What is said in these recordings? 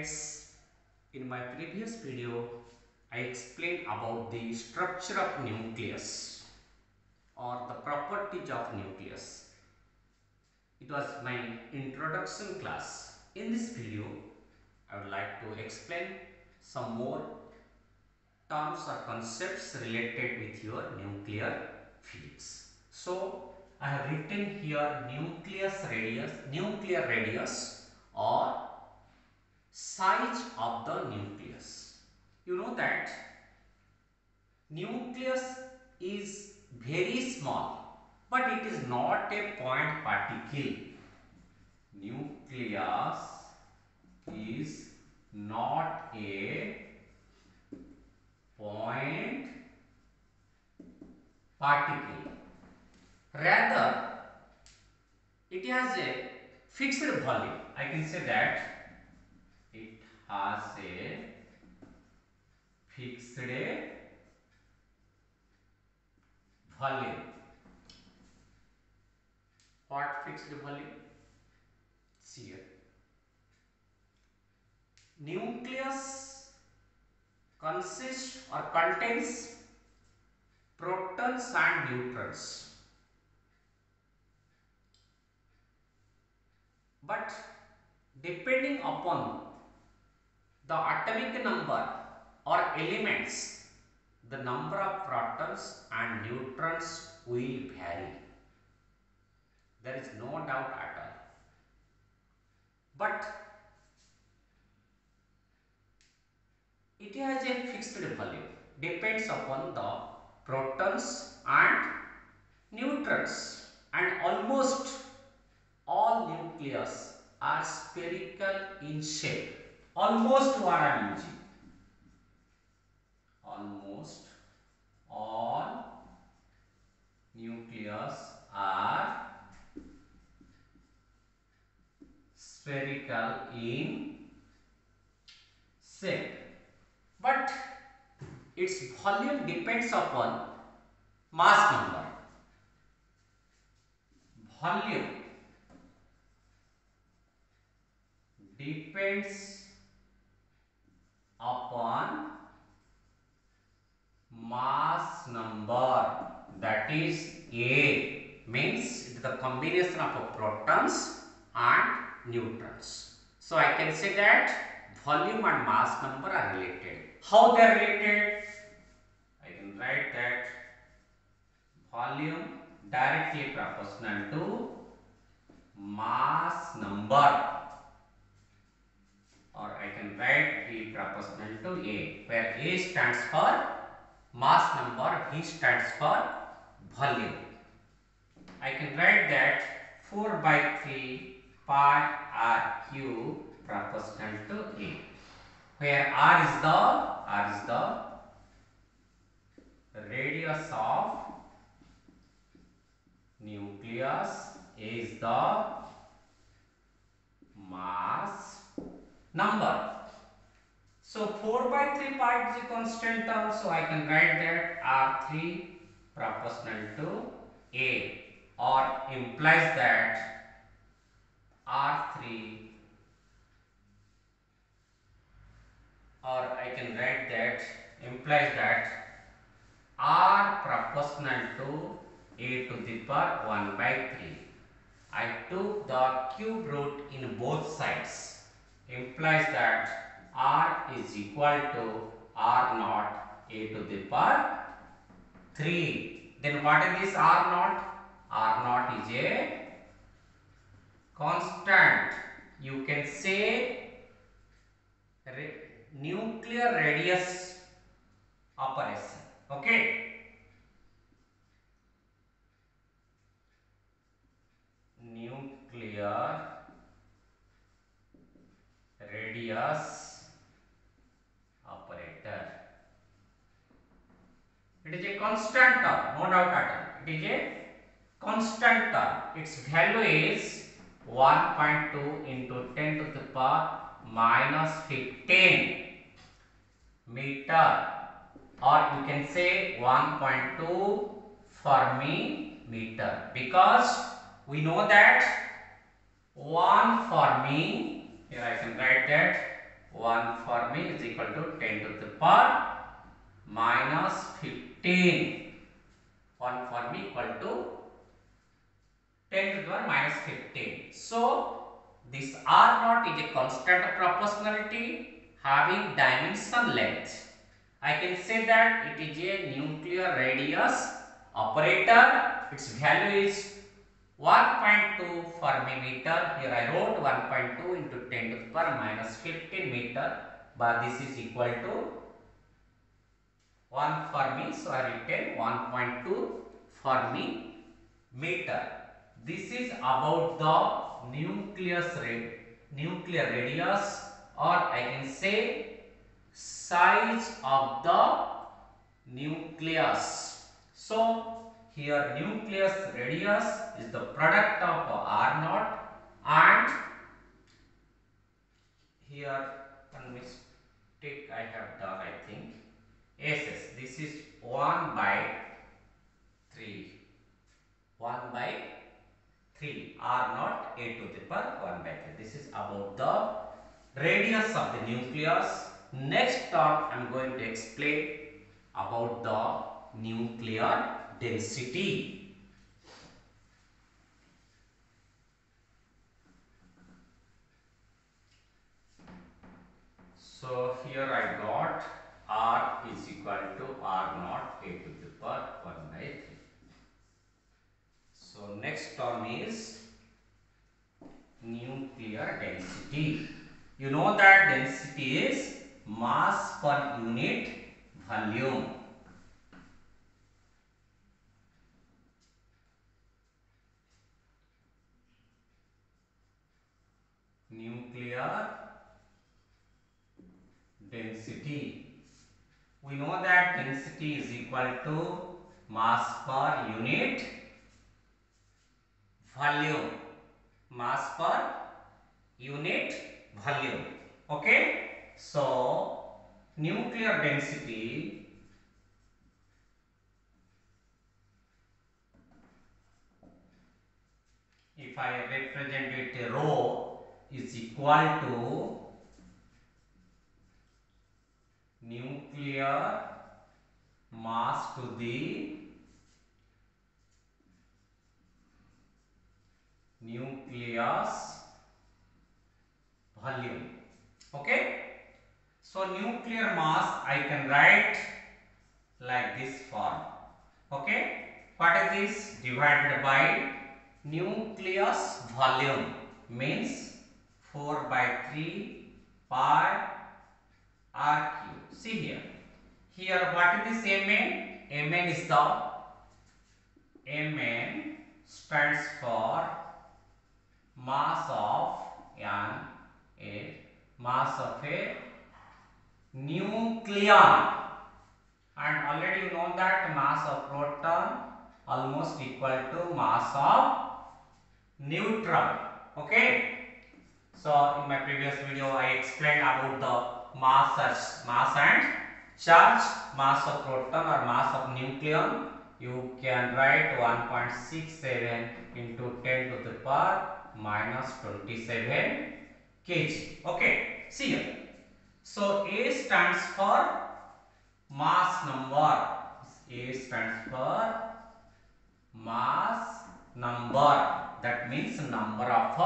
students, in my previous video I explained about the structure of nucleus or the properties of nucleus. It was my introduction class. In this video I would like to explain some more terms or concepts related with your nuclear physics. So I have written here nuclear radius or size of the nucleus. You know that nucleus is very small, but it is not a point particle. Nucleus is not a point particle. Rather, it has a fixed volume. I can say that it has a fixed volume. What fixed volume? See here. Nucleus consists or contains protons and neutrons. But depending upon the atomic number or elements, the number of protons and neutrons will vary. There is no doubt at all. But it has a fixed volume, depends upon the protons and neutrons, and almost all nucleus are spherical in shape. Almost what I am using. Almost all nucleus are spherical in shape, but its volume depends upon mass number. Volume depends upon mass number, that is A, means it is the combination of protons and neutrons. So I can say that volume and mass number are related. How they are related? I can write that volume directly proportional to mass number, or I can write V proportional to A, where A stands for mass number, V stands for volume. I can write that 4 by 3 pi r cube proportional to A, where R is the radius of nucleus, A is the mass number. So 4 by 3 pi is a constant term, so I can write that R3 proportional to A, or implies that R3, or I can write that implies that R proportional to A to the power 1 by 3. I took the cube root in both sides, implies that R is equal to R naught A to the power 3. Then what is this R naught? R naught is a constant. You can say nuclear radius operation. Okay. Nuclear radius operator. It is a constant term, no doubt at all. It is a constant term. Its value is 1.2 into 10 to the power minus 15 meter, or you can say 1.2 Fermi meter, because we know that 1 Fermi, here I can write that 1 Fermi is equal to 10 to the power minus 15. 1 Fermi equal to 10 to the power minus 15. So, this R naught is a constant proportionality having dimension length. I can say that it is a nuclear radius operator. Its value is 1.2 Fermi meter. Here I wrote 1.2 into 10 to the power minus 15 meter, but this is equal to 1 Fermi. So I written 1.2 Fermi meter. This is about the nuclear radius, or I can say size of the nucleus. So here nucleus radius is the product of R naught, and here one mistake I have done, I think. Yes, this is 1 by 3. 1 by 3 R naught a to the power 1 by 3. This is about the radius of the nucleus. Next term I am going to explain about the nuclear density. So here I got R is equal to R naught a to the power 1 by 3. So next term is nuclear density. You know that density is mass per unit volume. Nuclear density. We know that density is equal to mass per unit volume. Mass per unit volume. Okay. So nuclear density if I represent it rho is equal to nuclear mass to the nucleus volume. Okay. So nuclear mass I can write like this form. Okay. What is this? Divided by nucleus volume means 4 by 3 pi r cube. See here. Here what is this Mn? Mn is the Mn stands for mass of a mass of a nucleon, and already you know that mass of proton almost equal to mass of neutron. Okay. So in my previous video I explained about the mass and charge. Mass of proton or mass of nucleon you can write 1.67 into 10 to the power minus 27 kg. Okay, see here. So A stands for mass number. A stands for mass number. That means number of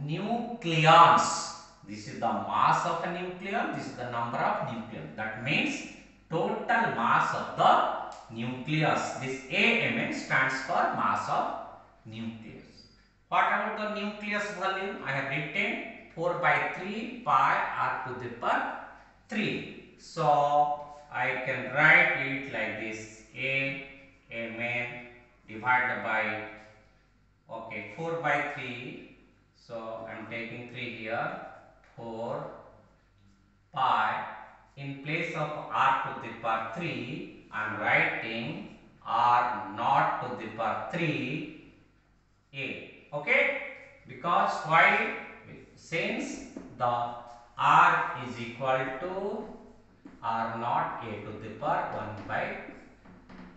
nucleons. This is the mass of a nucleon. This is the number of nucleons. That means total mass of the nucleus. This AMN stands for mass of nucleus. What about the nucleus volume? I have written 4 by 3 pi r to the power 3. So I can write it like this: AMN divided by 4 by 3. So I am taking 3 here. 4 pi. In place of r to the power 3, I am writing r naught to the power 3 a. Okay, because why? Since the r is equal to r naught a to the power 1 by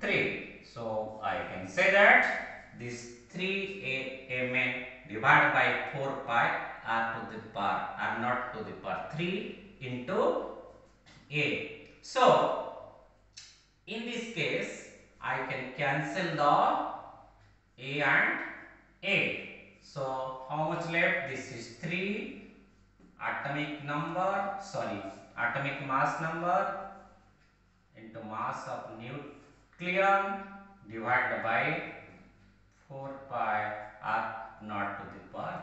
3. So I can say that this 3 Mn divided by 4 pi r to the power r naught to the power 3 into A. So, in this case, I can cancel the A and A. So, how much left? This is 3. Atomic mass number into mass of nucleon divided by 4 pi r naught to the power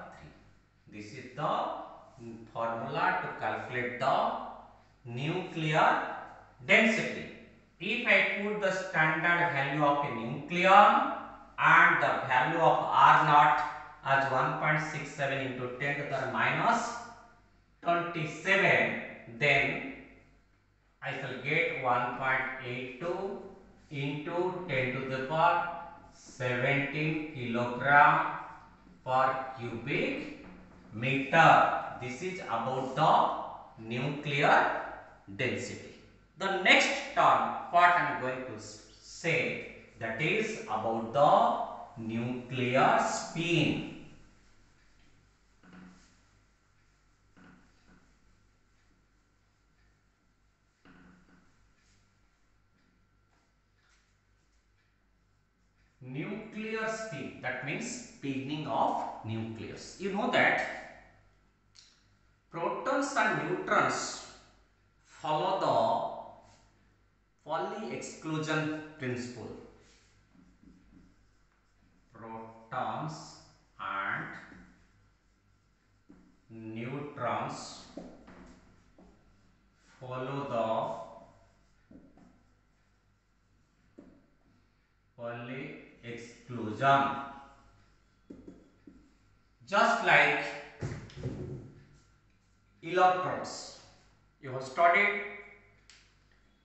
3. This is the formula to calculate the nuclear density. If I put the standard value of a nucleon and the value of R naught as 1.67 into 10 to the minus 27, then I shall get 1.82 into 10 to the power 17 kilogram per cubic meter. This is about the nuclear density. The next term what I am going to say, that is about the nuclear spin. Nuclear spin, that means spinning of nucleus. You know that protons and neutrons follow the Pauli exclusion principle. Protons and neutrons follow the Pauli exclusion. Just like electrons, you have studied,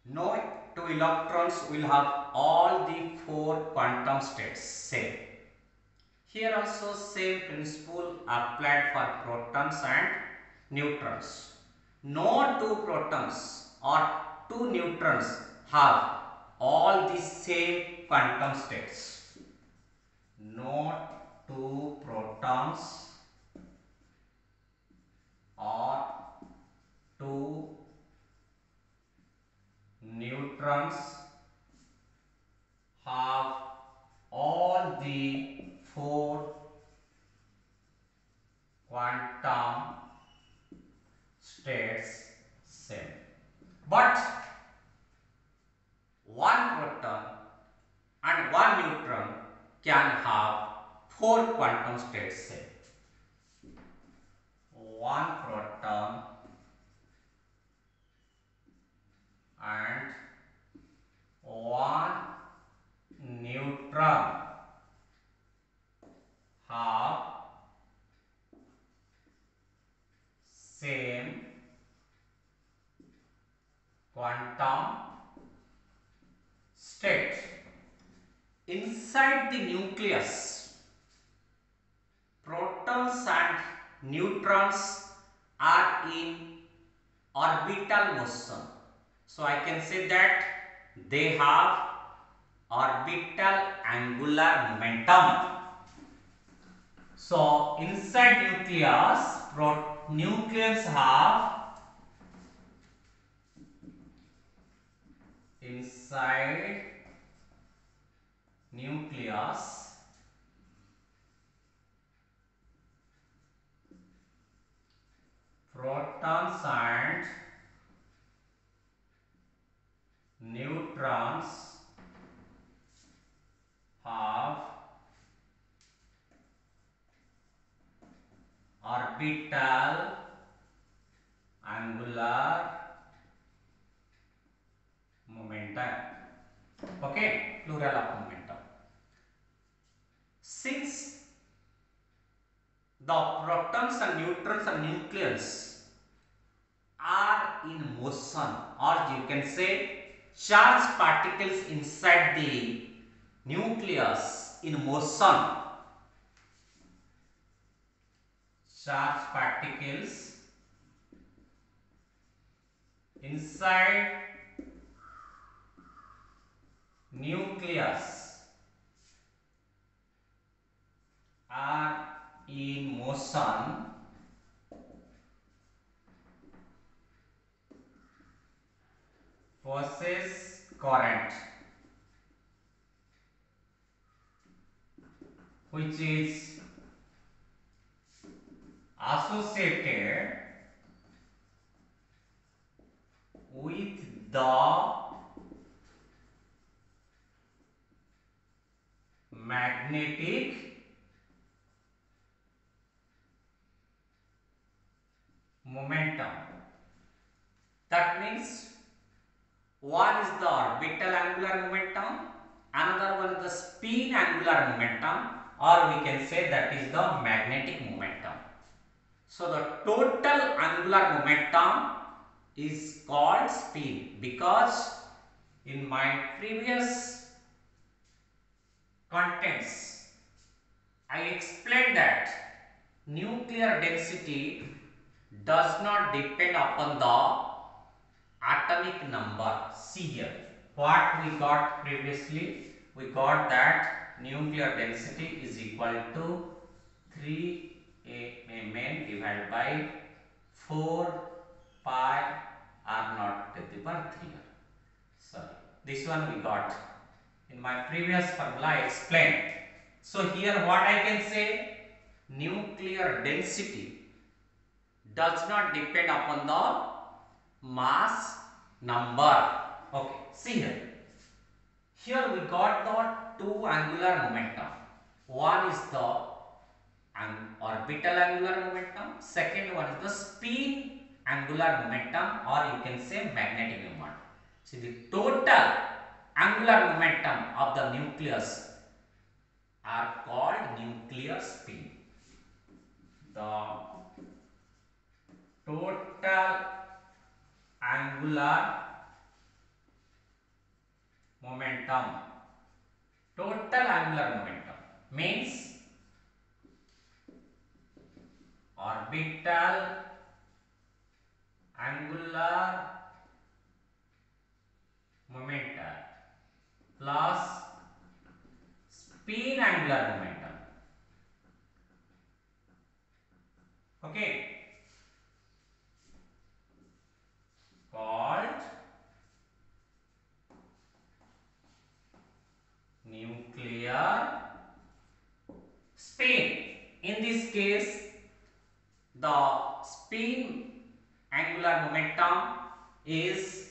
no two electrons will have all the 4 quantum states same. Here also same principle applied for protons and neutrons. No two protons or two neutrons have all the same quantum states. No two protons or two neutrons have all the 4 quantum states same. But one proton and one neutron can have 4 quantum states same. One proton and one neutron have same quantum state. Inside the nucleus, protons and neutrons are in orbital motion. So I can say that they have orbital angular momentum. So inside nucleus have inside nucleus protons and neutrons have orbital angular momentum. Okay, plural of momentum. Since the protons and neutrons and nucleons are in motion, or you can say charged particles inside the nucleus in motion, charged particles inside nucleus are in motion, current, which is associated with the magnetic momentum. That means one is the orbital angular momentum, another one is the spin angular momentum, or we can say that is the magnetic momentum. So the total angular momentum is called spin, because in my previous contents I explained that nuclear density does not depend upon the atomic number. See here, what we got previously, we got that nuclear density is equal to 3 Mn divided by 4 pi r naught to the power 3 r. Sorry, this one we got in my previous formula I explained. So here what I can say, nuclear density does not depend upon the mass number. Okay, see here. Here we got the two angular momentum. One is the orbital angular momentum. Second one is the spin angular momentum, or you can say magnetic moment. See, the total angular momentum of the nucleus are called nuclear spin. The total angular momentum. Total angular momentum means orbital angular momentum plus spin angular momentum. Okay, called nuclear spin. In this case, the spin angular momentum is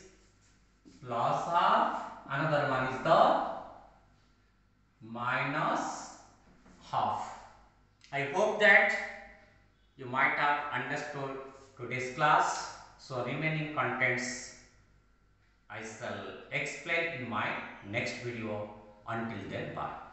plus half, another one is the minus half. I hope that you might have understood today's class. So remaining contents I shall explain in my next video. Until then, bye.